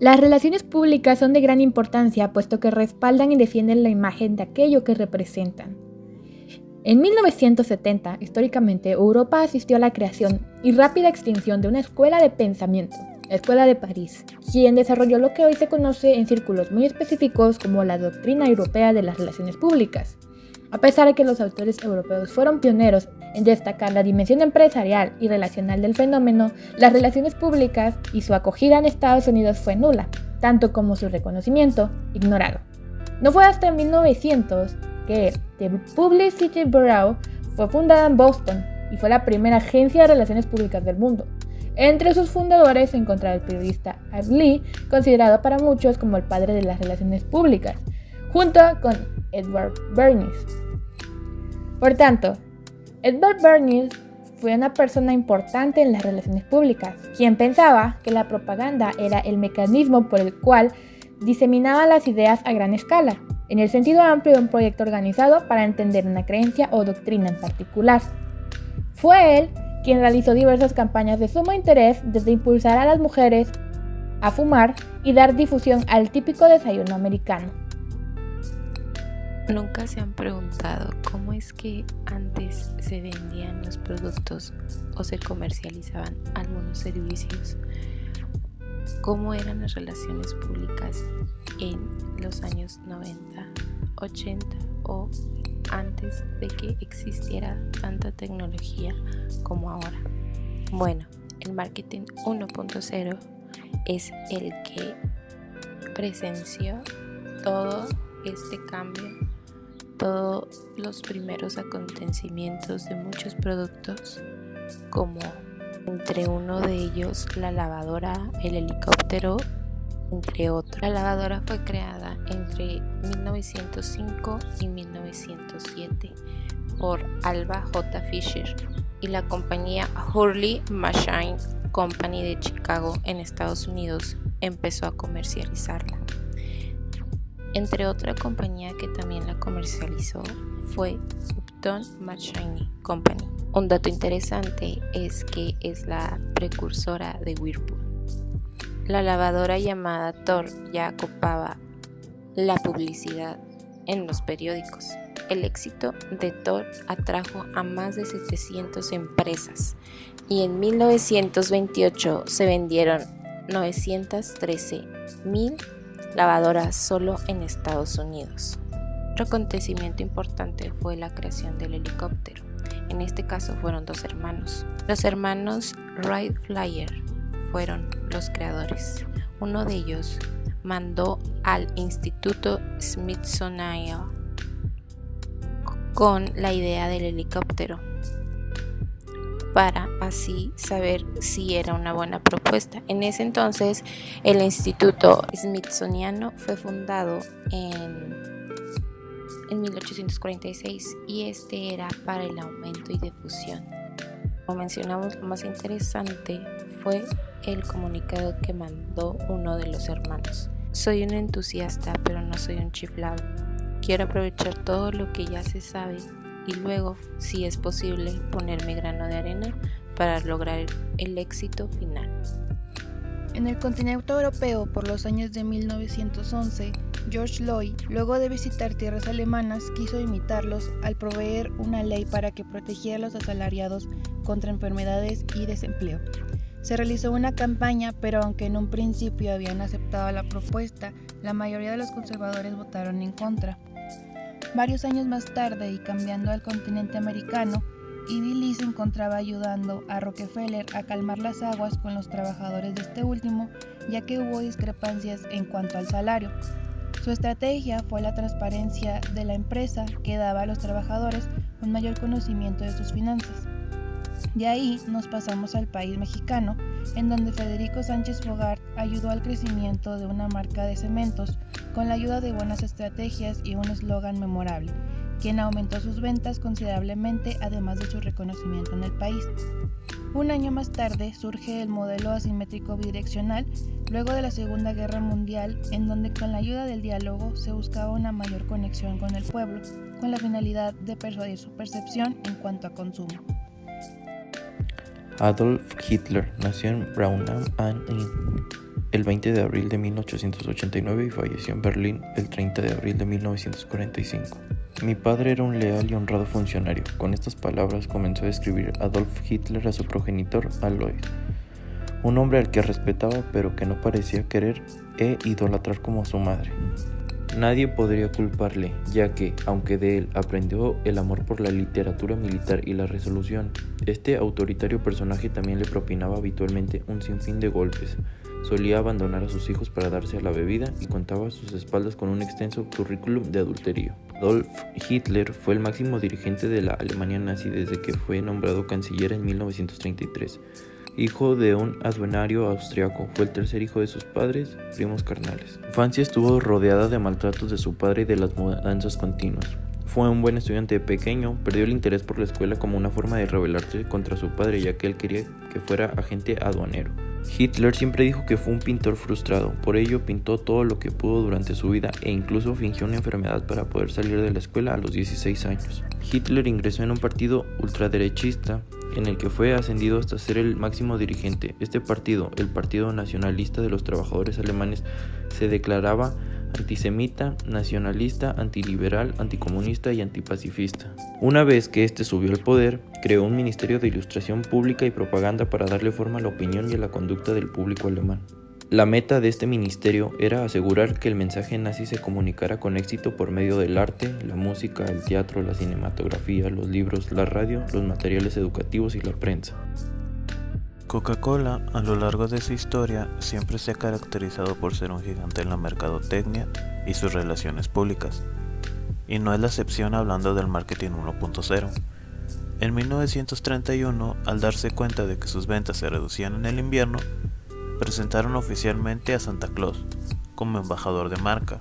Las relaciones públicas son de gran importancia puesto que respaldan y defienden la imagen de aquello que representan. En 1970, históricamente, Europa asistió a la creación y rápida extinción de una escuela de pensamiento, la Escuela de París, quien desarrolló lo que hoy se conoce en círculos muy específicos como la doctrina europea de las relaciones públicas. A pesar de que los autores europeos fueron pioneros en destacar la dimensión empresarial y relacional del fenómeno, las relaciones públicas y su acogida en Estados Unidos fue nula, tanto como su reconocimiento ignorado. No fue hasta 1900 que The Publicity Bureau fue fundada en Boston y fue la primera agencia de relaciones públicas del mundo. Entre sus fundadores se encontraba el periodista Abe Lee, considerado para muchos como el padre de las relaciones públicas, junto con Edward Bernays. Por tanto, Edward Bernays fue una persona importante en las relaciones públicas, quien pensaba que la propaganda era el mecanismo por el cual diseminaba las ideas a gran escala, en el sentido amplio de un proyecto organizado para entender una creencia o doctrina en particular. Fue él quien realizó diversas campañas de sumo interés, desde impulsar a las mujeres a fumar y dar difusión al típico desayuno americano. ¿Nunca se han preguntado cómo es que antes se vendían los productos o se comercializaban algunos servicios? ¿Cómo eran las relaciones públicas en los años 90, 80 o antes de que existiera tanta tecnología como ahora? Bueno, el marketing 1.0 es el que presenció todo este cambio, todos los primeros acontecimientos de muchos productos, como entre uno de ellos la lavadora, el helicóptero, entre otros. La lavadora fue creada entre 1905 y 1907 por Alva J. Fisher y la compañía Hurley Machine Company de Chicago en Estados Unidos empezó a comercializarla. Entre otra compañía que también la comercializó fue Upton Machine Company. Un dato interesante es que es la precursora de Whirlpool. La lavadora llamada Thor ya ocupaba la publicidad en los periódicos. El éxito de Thor atrajo a más de 700 empresas y en 1928 se vendieron 913,000 lavadoras solo en Estados Unidos. Otro acontecimiento importante fue la creación del helicóptero. En este caso fueron dos hermanos. Los hermanos Wright Flyer fueron los creadores. Uno de ellos mandó al Instituto Smithsonian con la idea del helicóptero para así saber si era una buena propuesta. En ese entonces el Instituto Smithsoniano fue fundado en 1846 y este era para el aumento y difusión. Como mencionamos, lo más interesante fue el comunicado que mandó uno de los hermanos. Soy un entusiasta, pero no soy un chiflado. Quiero aprovechar todo lo que ya se sabe y luego, si es posible, poner mi grano de arena para lograr el éxito final. En el continente europeo, por los años de 1911, George Lloyd, luego de visitar tierras alemanas, quiso imitarlos al proveer una ley para que protegiera a los asalariados contra enfermedades y desempleo. Se realizó una campaña, pero aunque en un principio habían aceptado la propuesta, la mayoría de los conservadores votaron en contra. Varios años más tarde, y cambiando al continente americano, Ivy Lee se encontraba ayudando a Rockefeller a calmar las aguas con los trabajadores de este último, ya que hubo discrepancias en cuanto al salario. Su estrategia fue la transparencia de la empresa, que daba a los trabajadores un mayor conocimiento de sus finanzas. De ahí nos pasamos al país mexicano, en donde Federico Sánchez Fogart ayudó al crecimiento de una marca de cementos con la ayuda de buenas estrategias y un eslogan memorable, quien aumentó sus ventas considerablemente además de su reconocimiento en el país. Un año más tarde surge el modelo asimétrico bidireccional luego de la Segunda Guerra Mundial, en donde con la ayuda del diálogo se buscaba una mayor conexión con el pueblo, con la finalidad de persuadir su percepción en cuanto a consumo. Adolf Hitler nació en Braunau am Inn. el 20 de abril de 1889 y falleció en Berlín el 30 de abril de 1945. Mi padre era un leal y honrado funcionario. Con estas palabras comenzó a describir Adolf Hitler a su progenitor Alois, un hombre al que respetaba pero que no parecía querer e idolatrar como a su madre. Nadie podría culparle, ya que, aunque de él aprendió el amor por la literatura militar y la resolución, este autoritario personaje también le propinaba habitualmente un sinfín de golpes. Solía abandonar a sus hijos para darse a la bebida y contaba a sus espaldas con un extenso currículum de adulterio. Adolf Hitler fue el máximo dirigente de la Alemania nazi desde que fue nombrado canciller en 1933. Hijo de un aduanario austriaco, fue el tercer hijo de sus padres, primos carnales. Su infancia estuvo rodeada de maltratos de su padre y de las mudanzas continuas. Fue un buen estudiante de pequeño, perdió el interés por la escuela como una forma de rebelarse contra su padre, ya que él quería que fuera agente aduanero. Hitler siempre dijo que fue un pintor frustrado, por ello pintó todo lo que pudo durante su vida e incluso fingió una enfermedad para poder salir de la escuela a los 16 años. Hitler ingresó en un partido ultraderechista en el que fue ascendido hasta ser el máximo dirigente. Este partido, el Partido Nacionalista de los Trabajadores Alemanes, se declaraba antisemita, nacionalista, antiliberal, anticomunista y antipacifista. Una vez que este subió al poder, creó un ministerio de ilustración pública y propaganda para darle forma a la opinión y a la conducta del público alemán. La meta de este ministerio era asegurar que el mensaje nazi se comunicara con éxito por medio del arte, la música, el teatro, la cinematografía, los libros, la radio, los materiales educativos y la prensa. Coca-Cola, a lo largo de su historia, siempre se ha caracterizado por ser un gigante en la mercadotecnia y sus relaciones públicas, y no es la excepción hablando del marketing 1.0. En 1931, al darse cuenta de que sus ventas se reducían en el invierno, presentaron oficialmente a Santa Claus como embajador de marca,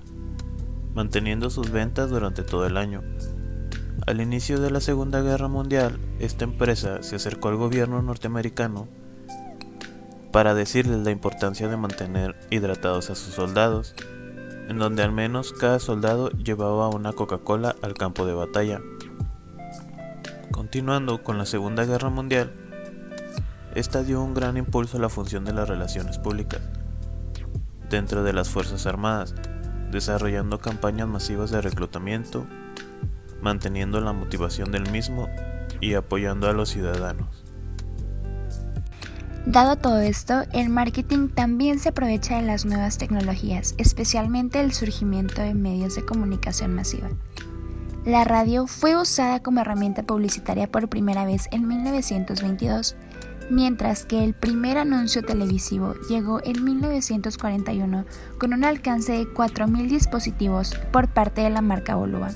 manteniendo sus ventas durante todo el año. Al inicio de la Segunda Guerra Mundial, esta empresa se acercó al gobierno norteamericano para decirles la importancia de mantener hidratados a sus soldados, en donde al menos cada soldado llevaba una Coca-Cola al campo de batalla. Continuando con la Segunda Guerra Mundial, esta dio un gran impulso a la función de las relaciones públicas dentro de las Fuerzas Armadas, desarrollando campañas masivas de reclutamiento, manteniendo la motivación del mismo y apoyando a los ciudadanos. Dado todo esto, el marketing también se aprovecha de las nuevas tecnologías, especialmente el surgimiento de medios de comunicación masiva. La radio fue usada como herramienta publicitaria por primera vez en 1922, mientras que el primer anuncio televisivo llegó en 1941 con un alcance de 4.000 dispositivos por parte de la marca Boluva.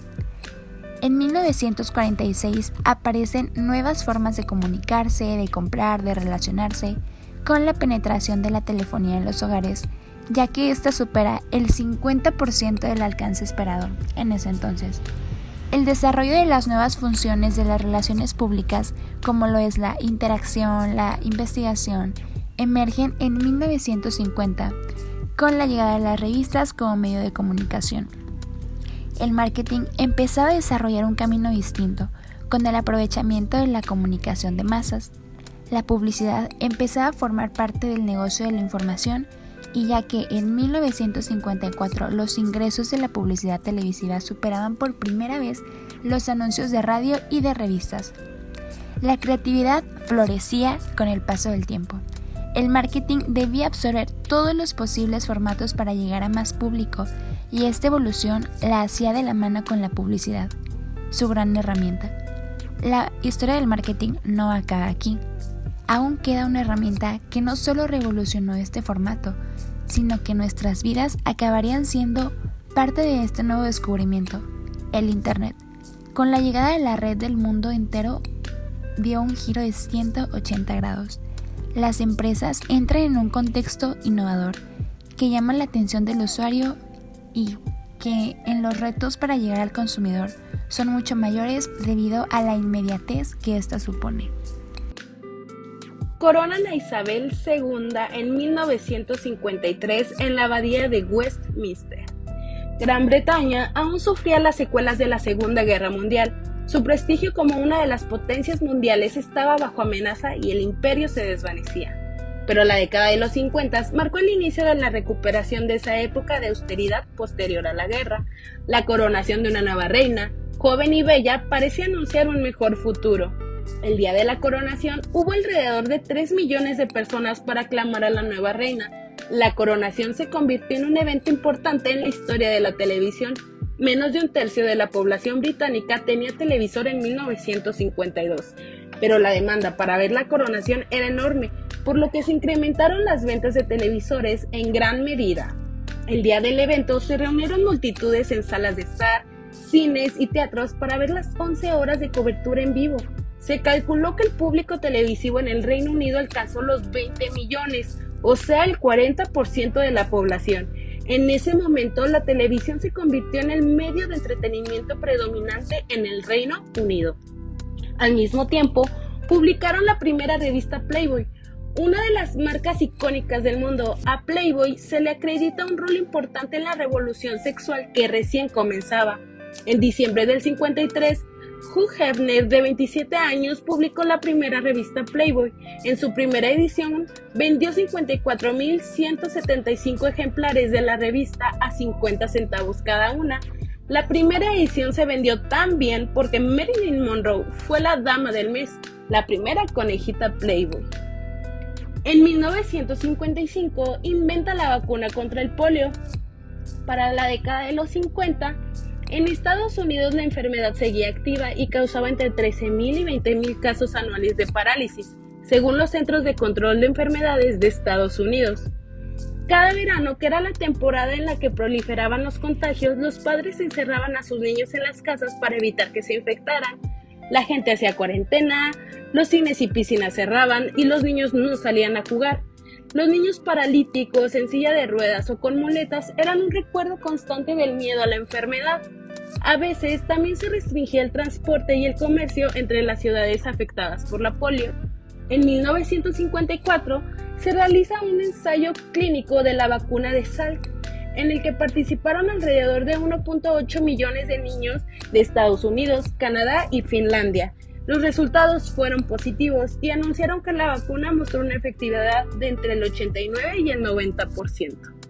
En 1946 aparecen nuevas formas de comunicarse, de comprar, de relacionarse, con la penetración de la telefonía en los hogares, ya que ésta supera el 50% del alcance esperado en ese entonces. El desarrollo de las nuevas funciones de las relaciones públicas, como lo es la interacción, la investigación, emergen en 1950 con la llegada de las revistas como medio de comunicación. El marketing empezaba a desarrollar un camino distinto, con el aprovechamiento de la comunicación de masas. La publicidad empezaba a formar parte del negocio de la información, y ya que en 1954 los ingresos de la publicidad televisiva superaban por primera vez los anuncios de radio y de revistas. La creatividad florecía con el paso del tiempo. El marketing debía absorber todos los posibles formatos para llegar a más público, y esta evolución la hacía de la mano con la publicidad, su gran herramienta. La historia del marketing no acaba aquí. Aún queda una herramienta que no solo revolucionó este formato, sino que nuestras vidas acabarían siendo parte de este nuevo descubrimiento, el Internet. Con la llegada de la red del mundo entero, dio un giro de 180 grados. Las empresas entran en un contexto innovador que llama la atención del usuario y que en los retos para llegar al consumidor son mucho mayores debido a la inmediatez que ésta supone. Coronan a Isabel II en 1953 en la abadía de Westminster. Gran Bretaña aún sufría las secuelas de la Segunda Guerra Mundial. Su prestigio como una de las potencias mundiales estaba bajo amenaza y el imperio se desvanecía. pero la década de los 50 marcó el inicio de la recuperación de esa época de austeridad posterior a la guerra. La coronación de una nueva reina, joven y bella, parecía anunciar un mejor futuro. El día de la coronación hubo alrededor de 3 millones de personas para aclamar a la nueva reina. La coronación se convirtió en un evento importante en la historia de la televisión. Menos de un tercio de la población británica tenía televisor en 1952, pero la demanda para ver la coronación era enorme, por lo que se incrementaron las ventas de televisores en gran medida. El día del evento se reunieron multitudes en salas de estar, cines y teatros para ver las 11 horas de cobertura en vivo. Se calculó que el público televisivo en el Reino Unido alcanzó los 20 millones, o sea, el 40% de la población. En ese momento, la televisión se convirtió en el medio de entretenimiento predominante en el Reino Unido. Al mismo tiempo, publicaron la primera revista Playboy, una de las marcas icónicas del mundo. A Playboy se le acredita un rol importante en la revolución sexual que recién comenzaba. En diciembre del 53, Hugh Hefner, de 27 años, publicó la primera revista Playboy. En su primera edición, vendió 54.175 ejemplares de la revista a 50 centavos cada una. La primera edición se vendió tan bien porque Marilyn Monroe fue la dama del mes, la primera conejita Playboy. En 1955 inventa la vacuna contra el polio. Para la década de los 50, en Estados Unidos la enfermedad seguía activa y causaba entre 13.000 y 20.000 casos anuales de parálisis, según los Centros de Control de Enfermedades de Estados Unidos. Cada verano, que era la temporada en la que proliferaban los contagios, los padres encerraban a sus niños en las casas para evitar que se infectaran. La gente hacía cuarentena, los cines y piscinas cerraban y los niños no salían a jugar. Los niños paralíticos, en silla de ruedas o con muletas eran un recuerdo constante del miedo a la enfermedad. A veces también se restringía el transporte y el comercio entre las ciudades afectadas por la polio. En 1954 se realiza un ensayo clínico de la vacuna de Salk, en el que participaron alrededor de 1.8 millones de niños de Estados Unidos, Canadá y Finlandia. Los resultados fueron positivos y anunciaron que la vacuna mostró una efectividad de entre el 89 y el 90%.